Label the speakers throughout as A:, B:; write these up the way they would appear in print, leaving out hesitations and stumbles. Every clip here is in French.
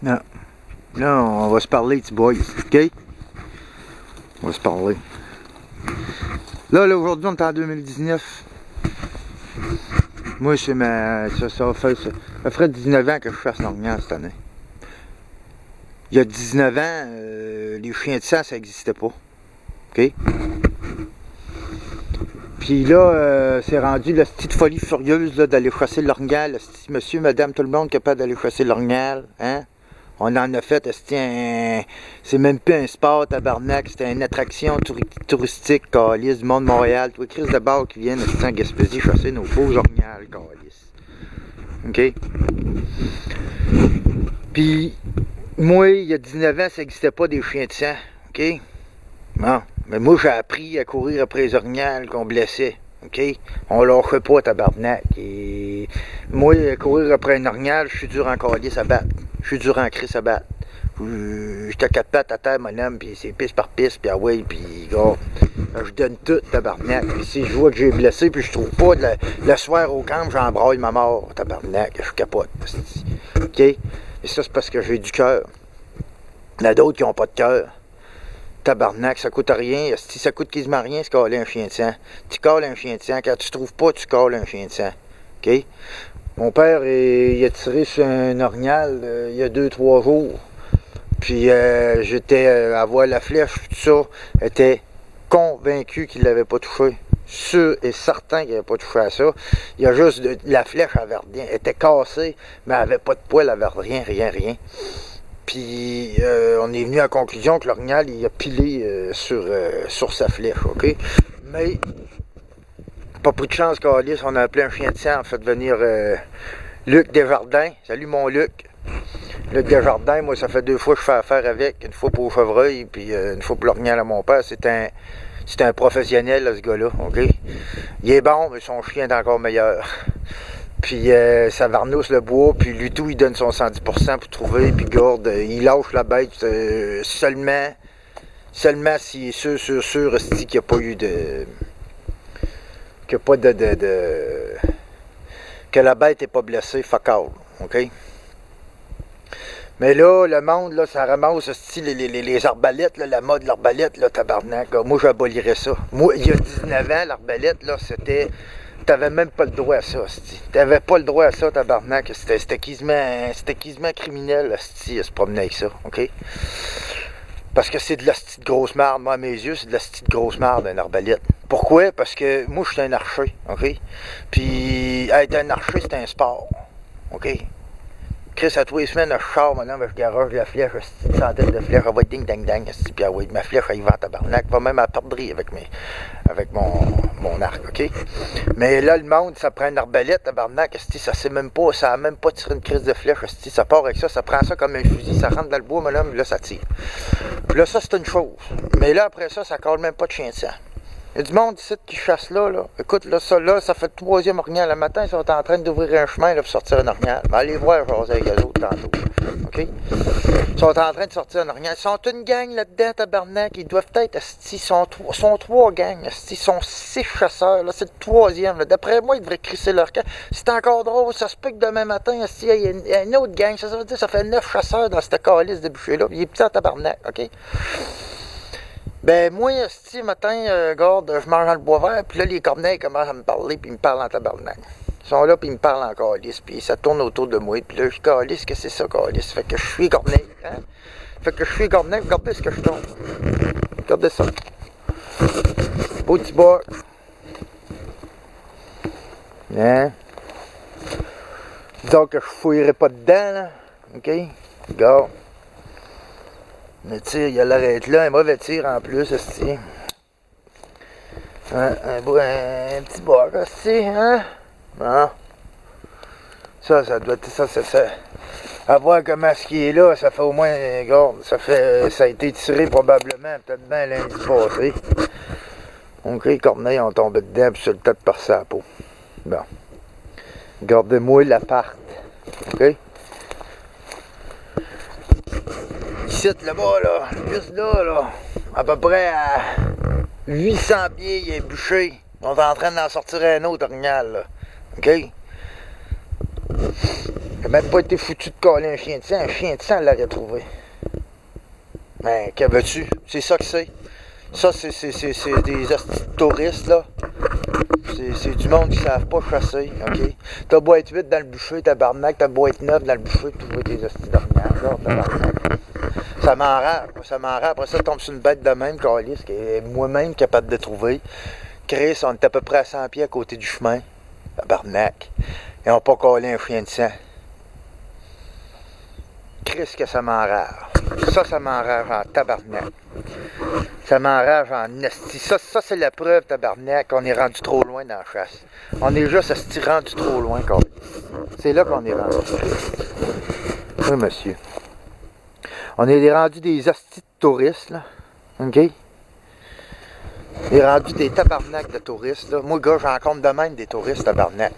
A: Non. Là, on va se parler, petits boys, OK? On va se parler. Là aujourd'hui, on est en 2019. Moi, c'est ma... Ça ferait 19 ans que je fasse l'orignal cette année. Il y a 19 ans, les chiens de sang, ça n'existait pas. OK? Puis là, c'est rendu la petite folie furieuse d'aller chasser l'orignal. Monsieur, madame, tout le monde capable d'aller chasser l'orignal. Hein? On en a fait, c'est même plus un sport, tabarnak, c'était une attraction touristique, calice, du monde de Montréal. Toi, Chris de Barre qui viennent en Gaspésie chasser nos beaux orignales, calice. OK? Puis, moi, il y a 19 ans, ça n'existait pas des chiens de sang. OK? Bon, mais moi, j'ai appris à courir après les orignales qu'on blessait. OK? On lâchait pas, tabarnak. Et moi, courir après un orignal, je suis dur en calice à battre. Je suis dur en crise à battre. J'étais à quatre pattes à terre, mon homme, puis c'est piste par piste, puis ah ouais, puis gars, je donne tout, tabarnak. Puis si je vois que j'ai blessé, puis je trouve pas le soir au camp, j'embraille ma mort, tabarnak, je capote. OK? Et ça, c'est parce que j'ai du cœur. Il y en a d'autres qui n'ont pas de cœur. Tabarnak, ça coûte rien. Si ça coûte quasiment rien, c'est caler un chien de sang. Tu cales un chien de sang. Quand tu trouves pas, tu cales un chien de sang. OK? Mon père, il a tiré sur un orignal il y a 2-3 jours. Puis j'étais à voir la flèche, tout ça. Était convaincu qu'il l'avait pas touché. Sûr et certain qu'il n'avait pas touché à ça. Il y a juste la flèche avait rien. Elle était cassée, mais elle avait pas de poil, elle avait rien. Puis on est venu à la conclusion que l'orignal, il a pilé sur sa flèche, OK? Mais pas pris de chance, calice, on a appelé un chien de sang, on a fait venir Luc Desjardins. Salut mon Luc. Luc Desjardins, moi ça fait 2 fois que je fais affaire avec, une fois pour Chevreuil, puis une fois pour l'orignal à mon père. C'est un professionnel, là, ce gars-là, OK? Il est bon, mais son chien est encore meilleur. Puis ça varnousse le bois, puis lui tout, il donne son 110% pour trouver, puis garde, il lâche la bête seulement s'il est sûr, qu'il n'y a pas eu de... qu'il n'y a pas que la bête n'est pas blessée, fuck all, OK? Mais là, le monde, là, ça ramasse les arbalètes, là, la mode de l'arbalète, là, tabarnak. Moi, j'abolirais ça. Moi, il y a 19 ans, l'arbalète, là, c'était... T'avais même pas le droit à ça, c'ti. T'avais pas le droit à ça, tabarnak. C'était quasiment criminel, c'ti, à se promener avec ça, OK? Parce que c'est de la petite grosse marde. Moi, à mes yeux, c'est de la petite grosse marde, un arbalète. Pourquoi? Parce que moi, je suis un archer, OK? Puis, être un archer, c'est un sport, OK? Chris, à tous les semaines, je sors, maintenant, je garoche la flèche, une centaine de flèches, elle va être ding-dang-dang, puis ah oui, ma flèche, elle y va en tabarnak, va même à perdre avec mon arc, OK? Mais là, le monde, ça prend une arbalète, tabarnak, ça sait même pas, ça a même pas tiré une crise de flèche, ça part avec ça prend ça comme un fusil, ça rentre dans le bois, mon homme, là, ça tire. Puis là, ça, c'est une chose. Mais là, après ça, ça colle même pas de chien de sang. Il y a du monde ici qui chasse là. Écoute, là, ça fait le 3e orignal. Le matin, ils sont en train d'ouvrir un chemin là, pour sortir un orignal. Ben, allez voir, j'ose avec eux autres tantôt. OK? Ils sont en train de sortir un orignal. Ils sont une gang là-dedans, tabarnak. Ils doivent être, ils sont 3 gangs. Ils sont 6 chasseurs. Là, c'est le 3e. D'après moi, ils devraient crisser leur camp. C'est encore drôle. Ça se peut que demain matin, il y a une autre gang. Ça veut dire ça fait 9 chasseurs dans cette calice de bûcher-là. Il est petit en tabarnak. OK? Ben, moi, ce matin, garde, je mange dans le bois vert, puis là, les corneilles commencent à me parler, puis ils me parlent en tabarnak. Ils sont là, puis ils me parlent en calice, puis ça tourne autour de moi, puis là, je calisse, que c'est ça, calice? Fait que je suis corneille, hein? Fait que je suis corneille, regardez ce que je tombe. Regardez ça. Beau petit bois. Hein? Disons que je fouillerai pas dedans, là. OK? Regarde. Le tir, il a l'arrêt là, un mauvais tir en plus, aussi. Un petit bois, aussi, hein? Bon. Ça doit être ça. À voir comment ce qui est là, ça fait au moins, regarde, ça a été tiré probablement, peut-être bien lundi passé. Donc les corneilles ont tombé dedans, puis sur le tas de par sa peau. Bon. Gardez-moi l'appart. OK? Ici, là-bas, là, juste là, à peu près à 800 pieds, il est bûché. On est en train d'en sortir un autre orignal, là. OK? Il n'a même pas été foutu de coller un chien de sang l'aurait trouvé. Mais que veux-tu? C'est ça que c'est. Ça, c'est des hosties de touristes, là. C'est du monde qui ne savent pas chasser, OK? T'as beau être 8 dans le bûcher, tabarnak, t'as beau être 9 dans le bûcher, tu vois tes hosties d'ornières, là, tabarnak. Ça m'enrage, Après ça, tombe sur une bête de même, calice, qui est moi-même capable de trouver. Chris, on est à peu près à 100 pieds à côté du chemin. Tabarnak. Ils n'ont pas collé un chien de sang. Chris, que ça m'enrage. Ça m'enrage en tabarnak. Ça m'enrage en esti. Ça c'est la preuve, tabarnak, qu'on est rendu trop loin dans la chasse. On est juste rendu trop loin, quoi. C'est là qu'on est rendu. Oui, monsieur. On est rendu des hosties de touristes, là. OK? On est rendu des tabarnaks de touristes, là. Moi, gars, j'en compte de même des touristes, tabarnak.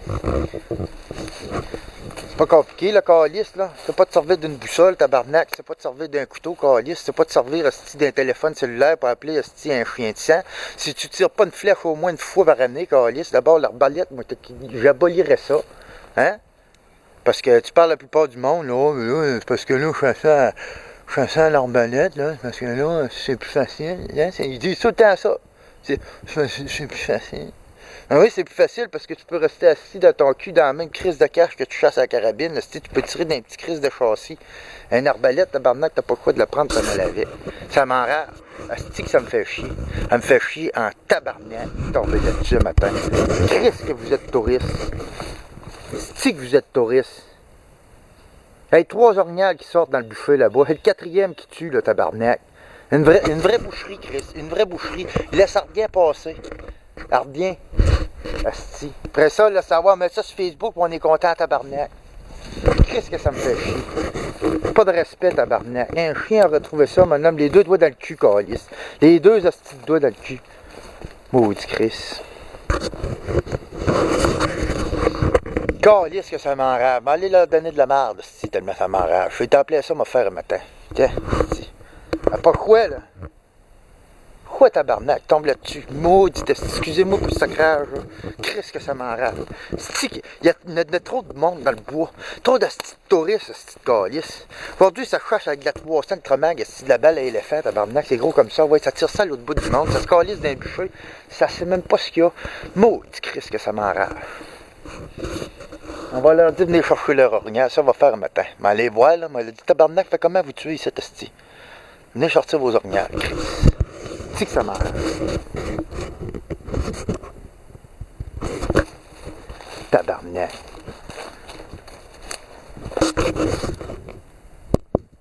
A: C'est pas compliqué, le calice, là. C'est pas de servir d'une boussole, tabarnak. C'est pas de servir d'un couteau, calice. C'est pas de servir, hostie, d'un téléphone cellulaire pour appeler, hostie, un chien de sang. Si tu tires pas une flèche au moins une fois par année, calice, d'abord, l'arbalète, moi, j'abolirais ça. Hein? Parce que tu parles à la plupart du monde, là, oh, mais là, c'est parce que là, je chasse à l'arbalète, là, parce que là, c'est plus facile. Hein? Ils disent tout le temps ça. C'est plus facile. Ah oui, c'est plus facile parce que tu peux rester assis dans ton cul dans la même crise de cache que tu chasses à la carabine. Là, tu peux tirer d'un petit crise de châssis. Un arbalète, tabarnak, t'as pas le choix de le prendre comme elle avait. Ça m'enrage. Asti que ça me fait chier. Ça me fait chier en tabarnak. Tomber là-dessus le matin. Qu'est-ce que vous êtes touriste? Asti que vous êtes touriste. Hey, 3 orignales qui sortent dans le buffet là-bas. C'est le 4e qui tue, le tabarnak. Une vraie boucherie, Chris. Une vraie boucherie. Il laisse rien passer. Ardien. Asti. Après ça, là, savoir mettre ça sur Facebook, on est content, tabarnak. Qu'est-ce que ça me fait chier? Pas de respect, tabarnak. Un chien a retrouvé ça, mon homme, les 2 doigts dans le cul, calice. Les 2 astis de doigts dans le cul. Maudit Chris. Calice que ça m'enrage. Allez leur donner de la merde, si tellement ça m'enrage. Je vais t'appeler ça, m'a faire un matin. Tiens, asti. Pas quoi, là? Quoi, tabarnak? Tombe là-dessus. Maudit, excusez-moi pour le sacrage. Qu'est-ce que ça m'enrage? Il y a trop de monde dans le bois. Trop de touristes, de calice. Aujourd'hui, ça chasse avec de la 300 de cremag, de la balle à éléphant, tabarnak. C'est gros comme ça. Ouais, ça tire ça à l'autre bout du monde. Ça se calisse d'un bûcher. Ça sait même pas ce qu'il y a. Maudit, Christ, que ça m'enrage. On va leur dire de venir chercher leur orignal. Ça, on va faire un matin. Mais allez voir, là. Mais le tabarnak, fait comment vous tuer cet esti? Venez sortir vos orignales, Christ. C'est que ça marche. Tabarnak.